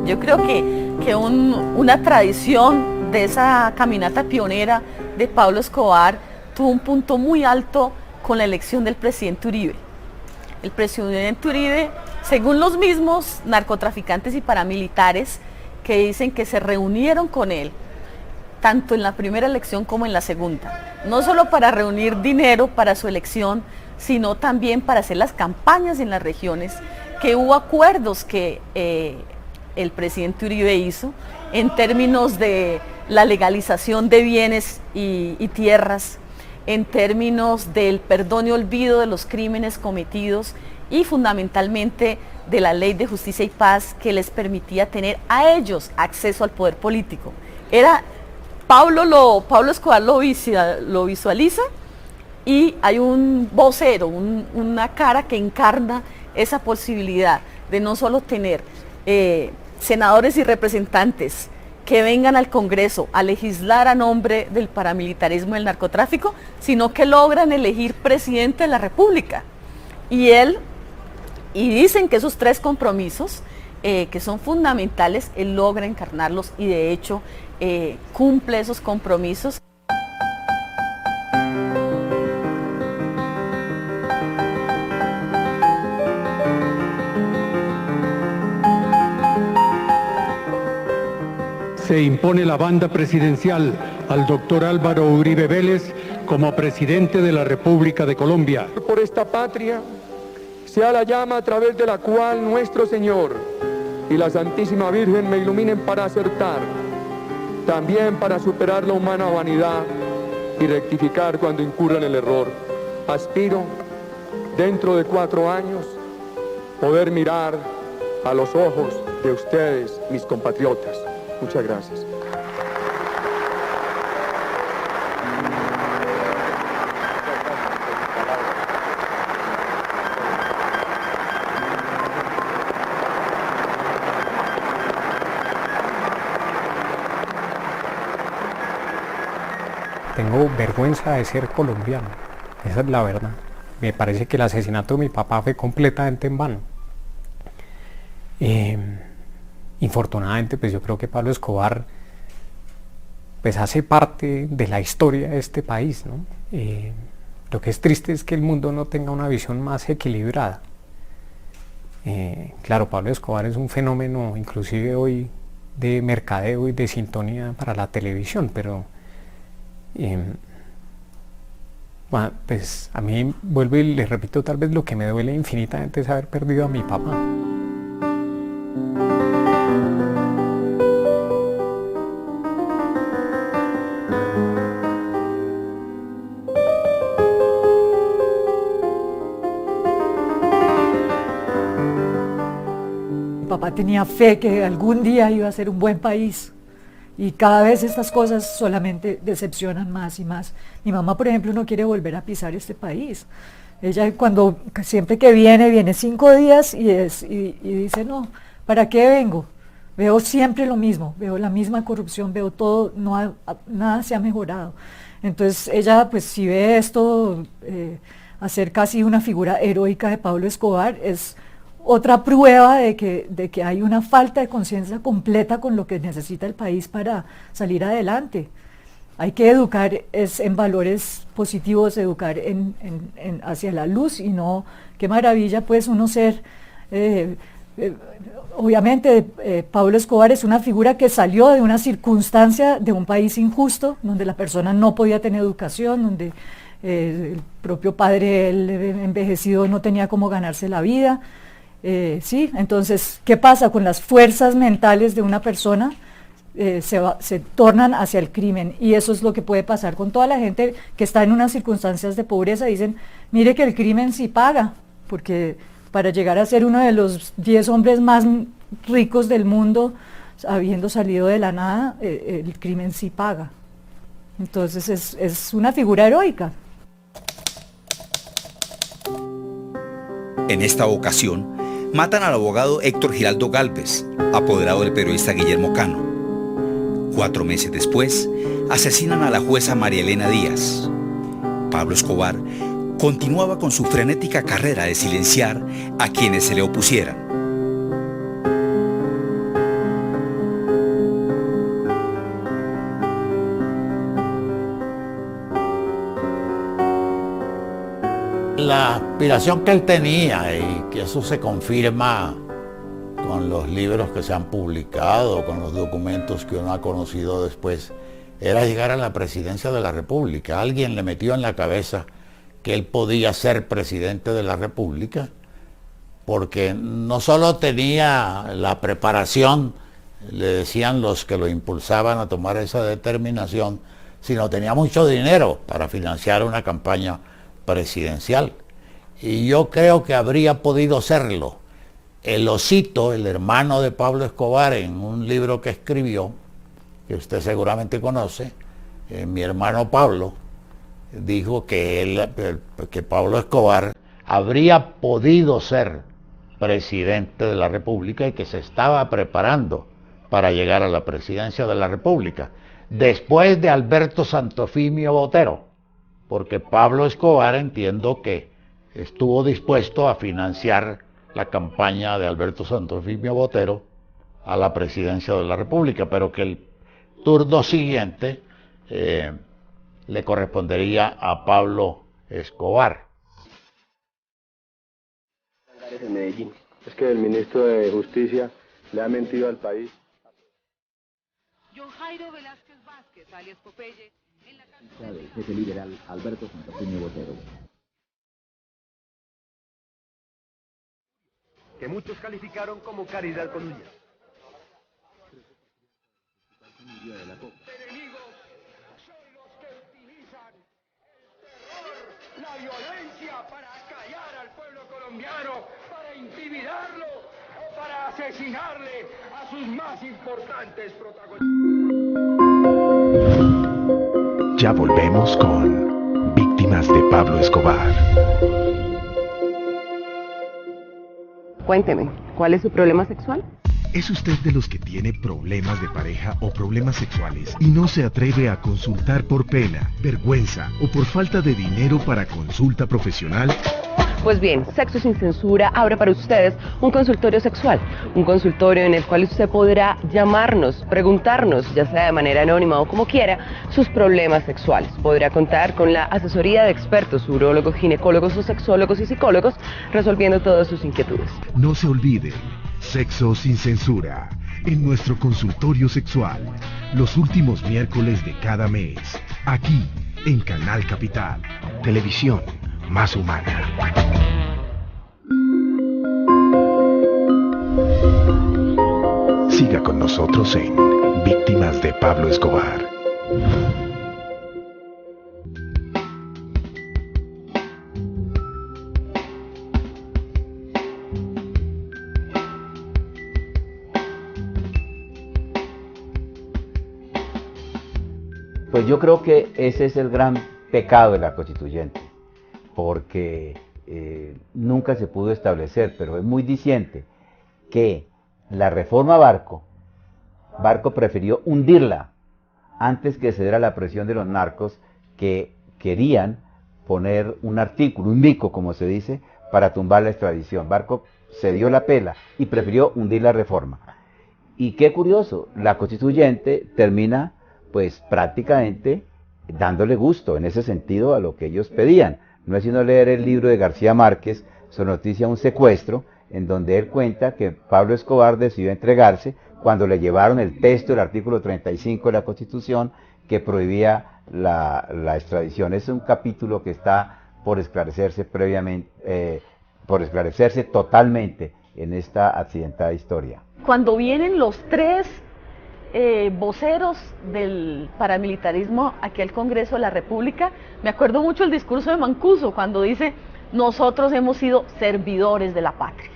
Yo creo que una tradición de esa caminata pionera de Pablo Escobar tuvo un punto muy alto con la elección del presidente Uribe. El presidente Uribe, según los mismos narcotraficantes y paramilitares que dicen que se reunieron con él, tanto en la primera elección como en la segunda, no solo para reunir dinero para su elección, sino también para hacer las campañas en las regiones, que hubo acuerdos que el presidente Uribe hizo en términos de la legalización de bienes y tierras, en términos del perdón y olvido de los crímenes cometidos y fundamentalmente de la Ley de Justicia y Paz, que les permitía tener a ellos acceso al poder político. Pablo Escobar lo visualiza, y hay un vocero, una cara que encarna esa posibilidad de no solo tener senadores y representantes que vengan al Congreso a legislar a nombre del paramilitarismo y el narcotráfico, sino que logran elegir presidente de la República. Y dicen que esos 3 compromisos, que son fundamentales, él logra encarnarlos y de hecho cumple esos compromisos. Se impone la banda presidencial al doctor Álvaro Uribe Vélez como presidente de la República de Colombia. Por esta patria sea la llama a través de la cual nuestro Señor y la Santísima Virgen me iluminen para acertar, también para superar la humana vanidad y rectificar cuando incurra en el error. Aspiro, dentro de 4 años, poder mirar a los ojos de ustedes, mis compatriotas. Muchas gracias. Tengo vergüenza de ser colombiano, esa es la verdad. Me parece que el asesinato de mi papá fue completamente en vano. Infortunadamente, pues yo creo que Pablo Escobar pues hace parte de la historia de este país, ¿no? Lo que es triste es que el mundo no tenga una visión más equilibrada. Claro, Pablo Escobar es un fenómeno inclusive hoy de mercadeo y de sintonía para la televisión, pero bueno, pues a mí, vuelvo y les repito, tal vez lo que me duele infinitamente es haber perdido a mi papá. Mi papá tenía fe que algún día iba a ser un buen país. Y cada vez estas cosas solamente decepcionan más y más. Mi mamá, por ejemplo, no quiere volver a pisar este país. Ella siempre que viene 5 días y dice, no, ¿para qué vengo? Veo siempre lo mismo, veo la misma corrupción, veo todo, nada se ha mejorado. Entonces ella, pues si ve esto, hacer casi una figura heroica de Pablo Escobar, es otra prueba de que hay una falta de conciencia completa con lo que necesita el país para salir adelante. Hay que educar en valores positivos, educar hacia la luz, y no, qué maravilla pues uno ser, obviamente Pablo Escobar es una figura que salió de una circunstancia de un país injusto, donde la persona no podía tener educación, donde el propio padre, él envejecido, no tenía cómo ganarse la vida. Sí, entonces, ¿qué pasa con las fuerzas mentales de una persona? Se tornan hacia el crimen, y eso es lo que puede pasar con toda la gente que está en unas circunstancias de pobreza. Dicen, mire que el crimen sí paga, porque para llegar a ser uno de los 10 hombres más ricos del mundo, habiendo salido de la nada, el crimen sí paga. Entonces es una figura heroica. En esta ocasión, matan al abogado Héctor Giraldo Gálvez, apoderado del periodista Guillermo Cano. 4 meses después, asesinan a la jueza María Elena Díaz. Pablo Escobar continuaba con su frenética carrera de silenciar a quienes se le opusieran. La aspiración que él tenía, y que eso se confirma con los libros que se han publicado, con los documentos que uno ha conocido después, era llegar a la presidencia de la República. Alguien le metió en la cabeza que él podía ser presidente de la República, porque no solo tenía la preparación, le decían los que lo impulsaban a tomar esa determinación, sino tenía mucho dinero para financiar una campaña presidencial. y yo creo que habría podido serlo. El Osito, el hermano de Pablo Escobar, en un libro que escribió, que usted seguramente conoce, mi hermano Pablo, dijo que Pablo Escobar habría podido ser presidente de la República y que se estaba preparando para llegar a la presidencia de la República, después de Alberto Santofimio Botero, porque Pablo Escobar, entiendo que estuvo dispuesto a financiar la campaña de Alberto Santofimio Botero a la presidencia de la República, pero que el turno siguiente le correspondería a Pablo Escobar. En Medellín. Es que el ministro de Justicia le ha mentido al país. John Jairo Velázquez Vázquez, alias Popeye, en la del jefe liberal Alberto Santofimio Botero. Que muchos calificaron como caridad con niños. Enemigos son los que utilizan el terror, la violencia para acallar al pueblo colombiano, para intimidarlo o para asesinarle a sus más importantes protagonistas. Ya volvemos con Víctimas de Pablo Escobar. Cuénteme, ¿cuál es su problema sexual? ¿Es usted de los que tiene problemas de pareja o problemas sexuales y no se atreve a consultar por pena, vergüenza o por falta de dinero para consulta profesional? Pues bien, Sexo Sin Censura abre para ustedes un consultorio sexual, un consultorio en el cual usted podrá llamarnos, preguntarnos, ya sea de manera anónima o como quiera, sus problemas sexuales. Podrá contar con la asesoría de expertos, urólogos, ginecólogos o sexólogos y psicólogos, resolviendo todas sus inquietudes. No se olviden, Sexo Sin Censura, en nuestro consultorio sexual, los últimos miércoles de cada mes, aquí en Canal Capital, televisión más humana. Siga con nosotros en Víctimas de Pablo Escobar. Pues yo creo que ese es el gran pecado de la constituyente, porque nunca se pudo establecer, pero es muy diciente que la reforma Barco prefirió hundirla antes que ceder a la presión de los narcos que querían poner un artículo, un bico como se dice, para tumbar la extradición. Barco cedió la pela y prefirió hundir la reforma. Y qué curioso, la constituyente termina pues prácticamente dándole gusto en ese sentido a lo que ellos pedían. No es sino leer el libro de García Márquez, su noticia un secuestro, en donde él cuenta que Pablo Escobar decidió entregarse cuando le llevaron el texto del artículo 35 de la Constitución que prohibía la extradición. Es un capítulo que está por esclarecerse previamente, por esclarecerse totalmente en esta accidentada historia. Cuando vienen los tres voceros del paramilitarismo aquí al Congreso de la República, me acuerdo mucho el discurso de Mancuso cuando dice: nosotros hemos sido servidores de la patria.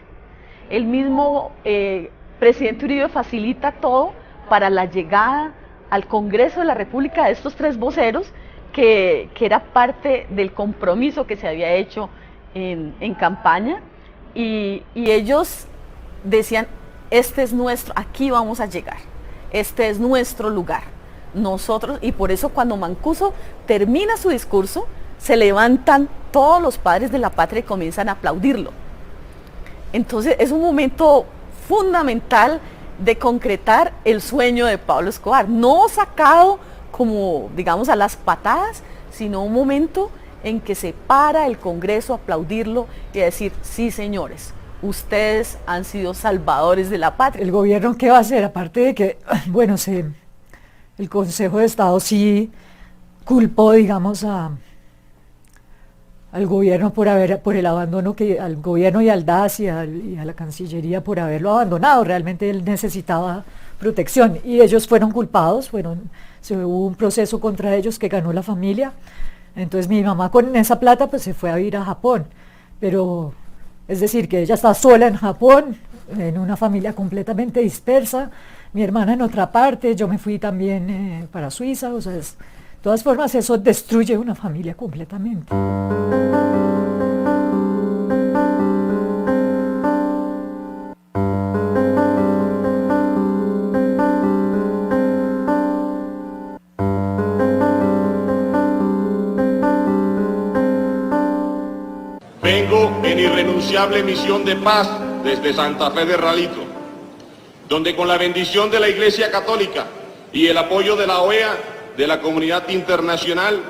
El mismo presidente Uribe facilita todo para la llegada al Congreso de la República de estos tres voceros, que era parte del compromiso que se había hecho en campaña, y ellos decían: este es nuestro, aquí vamos a llegar. Este es nuestro lugar, nosotros, y por eso cuando Mancuso termina su discurso, se levantan todos los padres de la patria y comienzan a aplaudirlo. Entonces es un momento fundamental de concretar el sueño de Pablo Escobar, no sacado como, digamos, a las patadas, sino un momento en que se para el Congreso a aplaudirlo y a decir: sí, señores, ustedes han sido salvadores de la patria. ¿El gobierno qué va a hacer? Aparte de que, bueno, el Consejo de Estado sí culpó, digamos, al gobierno por el abandono, al gobierno y al DAS y a la Cancillería por haberlo abandonado. Realmente él necesitaba protección y ellos fueron culpados, hubo un proceso contra ellos que ganó la familia. Entonces mi mamá con esa plata pues se fue a vivir a Japón. pero es decir, que ella está sola en Japón, en una familia completamente dispersa, mi hermana en otra parte, yo me fui también para Suiza, o sea, de todas formas eso destruye una familia completamente. Vengo en irrenunciable misión de paz desde Santa Fe de Ralito, donde con la bendición de la Iglesia Católica y el apoyo de la OEA, de la comunidad internacional,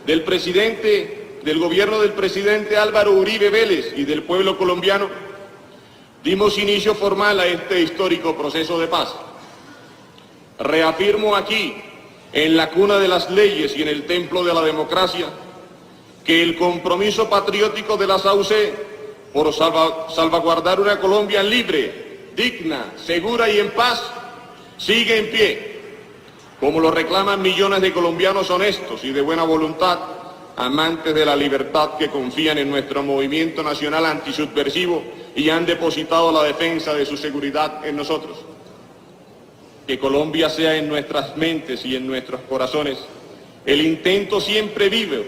del presidente, del gobierno del presidente Álvaro Uribe Vélez y del pueblo colombiano, dimos inicio formal a este histórico proceso de paz. Reafirmo aquí, en la cuna de las leyes y en el templo de la democracia, que el compromiso patriótico de la SAUC por salvaguardar una Colombia libre, digna, segura y en paz, sigue en pie, como lo reclaman millones de colombianos honestos y de buena voluntad, amantes de la libertad que confían en nuestro movimiento nacional antisubversivo y han depositado la defensa de su seguridad en nosotros. Que Colombia sea en nuestras mentes y en nuestros corazones el intento siempre vivo,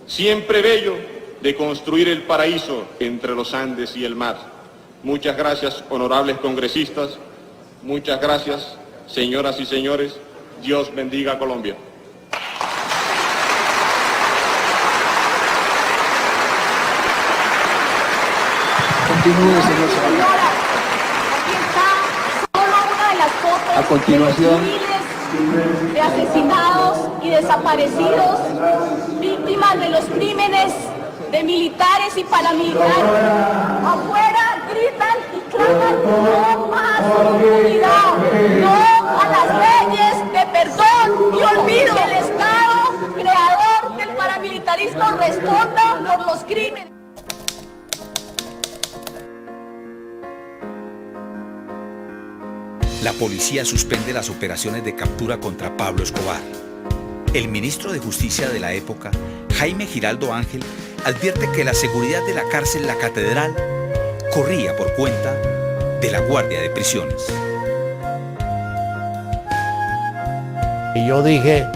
siempre bello, de construir el paraíso entre los Andes y el mar. Muchas gracias, honorables congresistas. Muchas gracias, señoras y señores. Dios bendiga a Colombia. Continúe, señor Zavala. Aquí está solo una de las fotos a continuación de asesinados y desaparecidos, víctimas de los crímenes de militares y paramilitares. Afuera gritan y claman: no más impunidad, no a las leyes de perdón y olvido. Que el Estado creador del paramilitarismo responda por los crímenes. La policía suspende las operaciones de captura contra Pablo Escobar. El ministro de Justicia de la época, Jaime Giraldo Ángel, advierte que la seguridad de la cárcel La Catedral corría por cuenta de la Guardia de Prisiones. Y yo dije,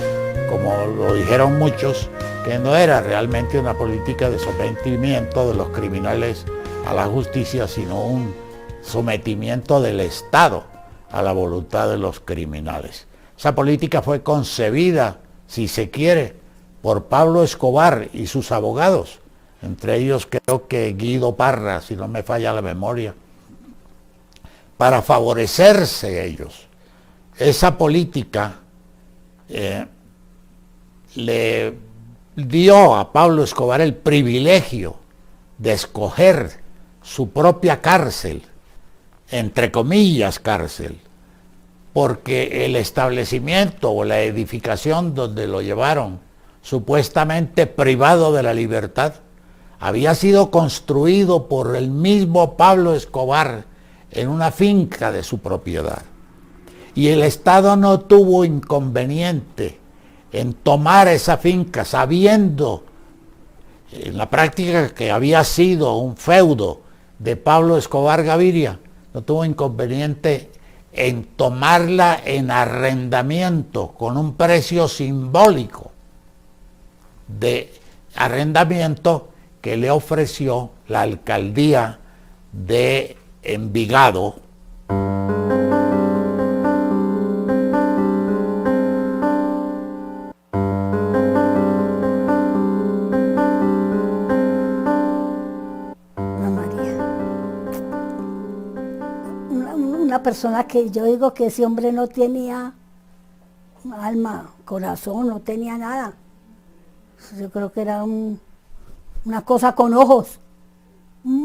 como lo dijeron muchos, que no era realmente una política de sometimiento de los criminales a la justicia, sino un sometimiento del Estado a la voluntad de los criminales. Esa política fue concebida, si se quiere, por Pablo Escobar y sus abogados, entre ellos creo que Guido Parra, si no me falla la memoria, para favorecerse ellos. Esa política le dio a Pablo Escobar el privilegio de escoger su propia cárcel, entre comillas cárcel, porque el establecimiento o la edificación donde lo llevaron, supuestamente privado de la libertad, había sido construido por el mismo Pablo Escobar en una finca de su propiedad. Y el Estado no tuvo inconveniente en tomar esa finca, sabiendo en la práctica que había sido un feudo de Pablo Escobar Gaviria, no tuvo inconveniente en tomarla en arrendamiento con un precio simbólico de arrendamiento que le ofreció la alcaldía de Envigado. Una persona que yo digo que ese hombre no tenía alma, corazón, no tenía nada. Yo creo que era una cosa con ojos, un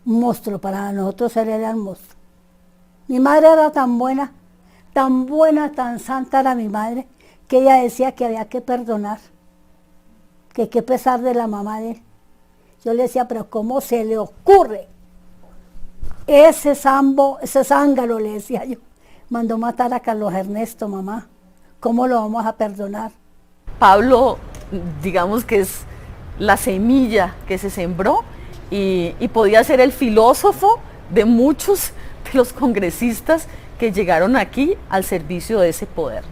monstruo, para nosotros él era un monstruo. Mi madre era tan buena, tan santa era mi madre, que ella decía que había que perdonar, que hay que pesar de la mamá de él. Yo le decía, pero ¿cómo se le ocurre? Ese zángaro, le decía yo, mandó matar a Carlos Ernesto, mamá. ¿Cómo lo vamos a perdonar? Pablo, digamos que es la semilla que se sembró y podía ser el filósofo de muchos de los congresistas que llegaron aquí al servicio de ese poder.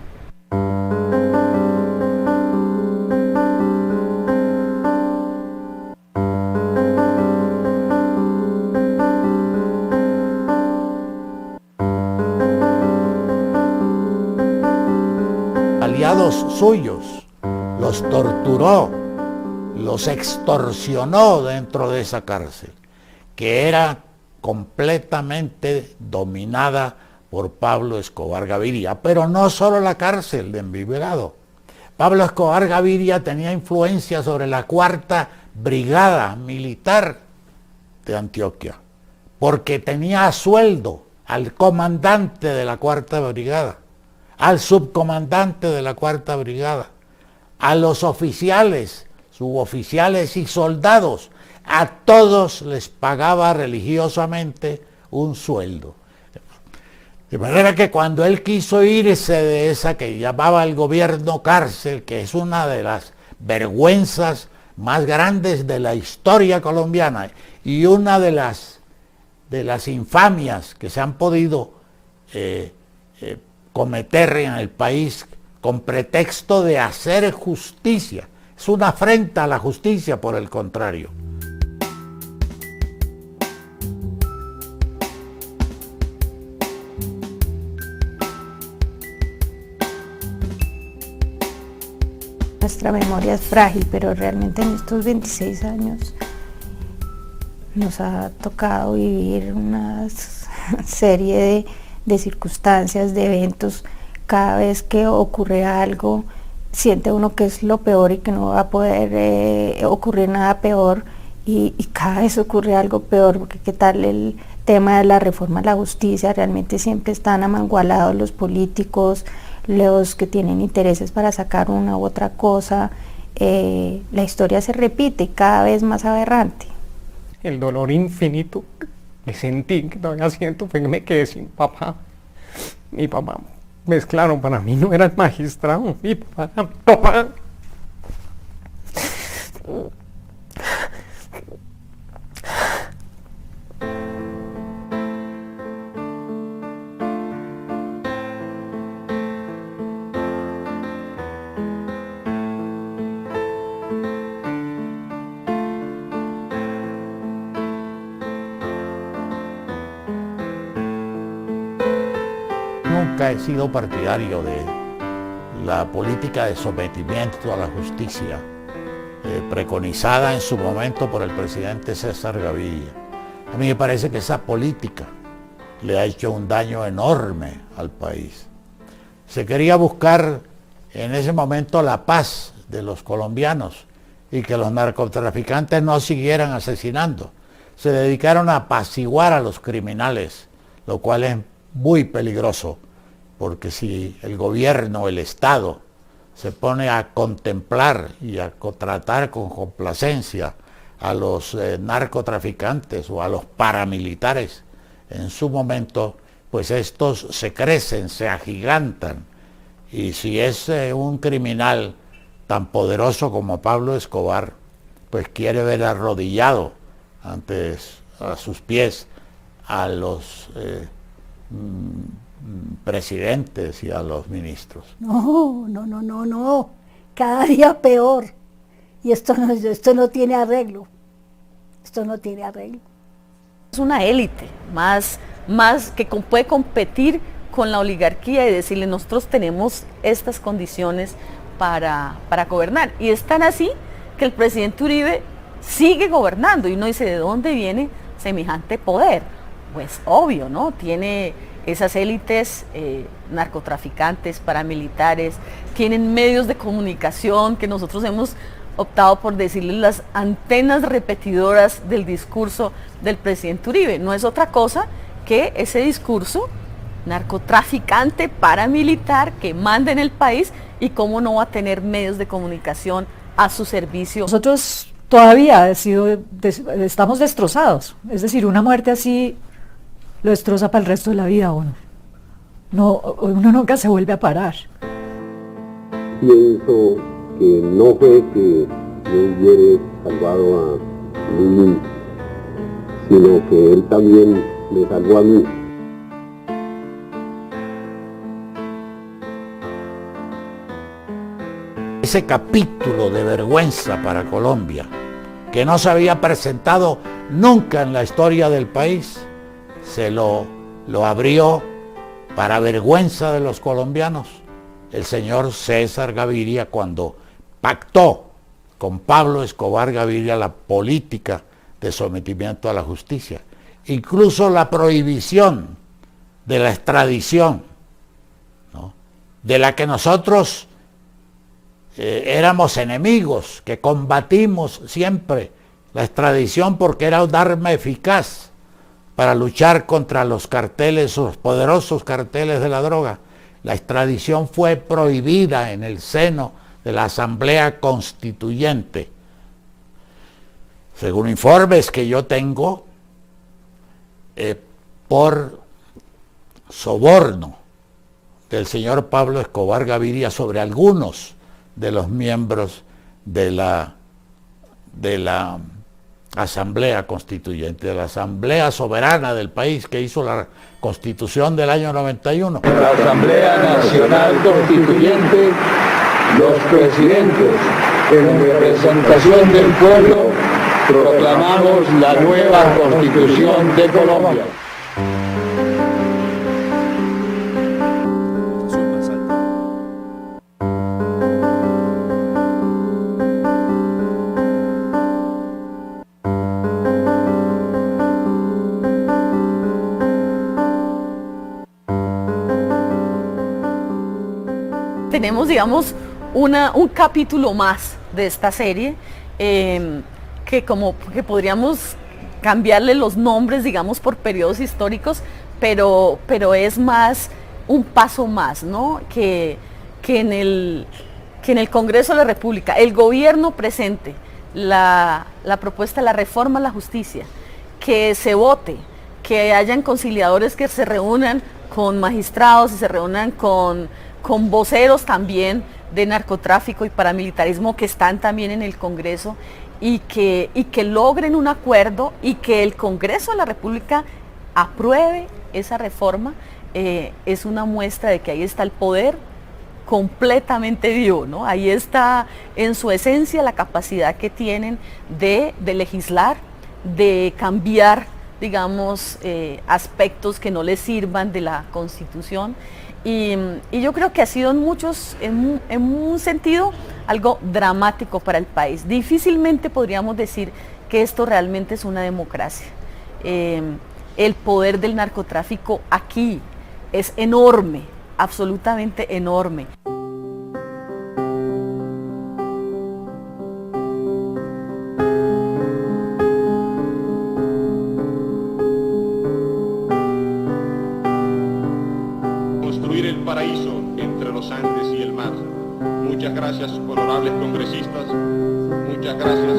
Aliados suyos, los torturó, los extorsionó dentro de esa cárcel, que era completamente dominada por Pablo Escobar Gaviria. Pero no solo la cárcel de Envigado. Pablo Escobar Gaviria tenía influencia sobre la 4ª Brigada Militar de Antioquia, porque tenía a sueldo al comandante de la 4ª Brigada, al subcomandante de la 4ª Brigada, a los oficiales, suboficiales y soldados. A todos les pagaba religiosamente un sueldo. De manera que cuando él quiso irse de esa que llamaba el gobierno cárcel, que es una de las vergüenzas más grandes de la historia colombiana y una de las infamias que se han podido cometer en el país con pretexto de hacer justicia, es una afrenta a la justicia, por el contrario. Nuestra memoria es frágil, pero realmente en estos 26 años nos ha tocado vivir una serie de circunstancias, de eventos. Cada vez que ocurre algo, siente uno que es lo peor y que no va a poder ocurrir nada peor, y cada vez ocurre algo peor, porque qué tal el tema de la reforma a la justicia. Realmente siempre están amangualados los políticos, los que tienen intereses para sacar una u otra cosa. La historia se repite y cada vez más aberrante. El dolor infinito que sentí, que todavía siento, fue que me quedé sin papá. Mi papá, pues claro, para mí no era el magistrado, mi papá era mi papá. Nunca he sido partidario de la política de sometimiento a la justicia preconizada en su momento por el presidente César Gaviria. A mí me parece que esa política le ha hecho un daño enorme al país. Se quería buscar en ese momento la paz de los colombianos y que los narcotraficantes no siguieran asesinando. Se dedicaron a apaciguar a los criminales, lo cual es muy peligroso, porque si el gobierno, el Estado, se pone a contemplar y a tratar con complacencia a los narcotraficantes o a los paramilitares en su momento, pues estos se crecen, se agigantan. Y si es un criminal tan poderoso como Pablo Escobar, pues quiere ver arrodillado a sus pies a los presidentes y a los ministros. No, cada día peor. Y esto no tiene arreglo. Esto no tiene arreglo. Es una élite más que puede competir con la oligarquía y decirle: nosotros tenemos estas condiciones para gobernar. Y es tan así que el presidente Uribe sigue gobernando y uno dice: ¿de dónde viene semejante poder? Pues obvio, ¿no? Tiene esas élites narcotraficantes, paramilitares, tienen medios de comunicación que nosotros hemos optado por decirles las antenas repetidoras del discurso del presidente Uribe. No es otra cosa que ese discurso narcotraficante, paramilitar, que manda en el país, y cómo no va a tener medios de comunicación a su servicio. Nosotros todavía estamos destrozados, es decir, una muerte así lo destroza para el resto de la vida a uno. Uno nunca se vuelve a parar. Pienso que no fue que yo hubiera salvado a Luis, sino que él también me salvó a mí. Ese capítulo de vergüenza para Colombia, que no se había presentado nunca en la historia del país, se lo abrió para vergüenza de los colombianos el señor César Gaviria cuando pactó con Pablo Escobar Gaviria la política de sometimiento a la justicia, incluso la prohibición de la extradición, ¿no?, de la que nosotros éramos enemigos, que combatimos siempre la extradición porque era un arma eficaz para luchar contra los carteles, los poderosos carteles de la droga. La extradición fue prohibida en el seno de la Asamblea Constituyente. Según informes que yo tengo, por soborno del señor Pablo Escobar Gaviria sobre algunos de los miembros de la Asamblea Constituyente, de la Asamblea Soberana del país que hizo la Constitución del año 91. La Asamblea Nacional Constituyente, los presidentes, en representación del pueblo, proclamamos la nueva Constitución de Colombia. Tenemos, digamos, un capítulo más de esta serie que podríamos cambiarle los nombres, digamos, por periodos históricos, pero es más un paso más, ¿no?, que en el Congreso de la República el gobierno presente la propuesta de la reforma a la justicia, que se vote, que hayan conciliadores que se reúnan con magistrados y se reúnan con voceros también de narcotráfico y paramilitarismo que están también en el Congreso y que logren un acuerdo y que el Congreso de la República apruebe esa reforma, es una muestra de que ahí está el poder completamente vivo, ¿no? Ahí está en su esencia la capacidad que tienen de legislar, de cambiar, digamos, aspectos que no les sirvan de la Constitución. Y yo creo que ha sido en un sentido algo dramático para el país. Difícilmente podríamos decir que esto realmente es una democracia. El poder del narcotráfico aquí es enorme, absolutamente enorme. Paraíso entre los Andes y el mar. Muchas gracias, honorables congresistas. Muchas gracias,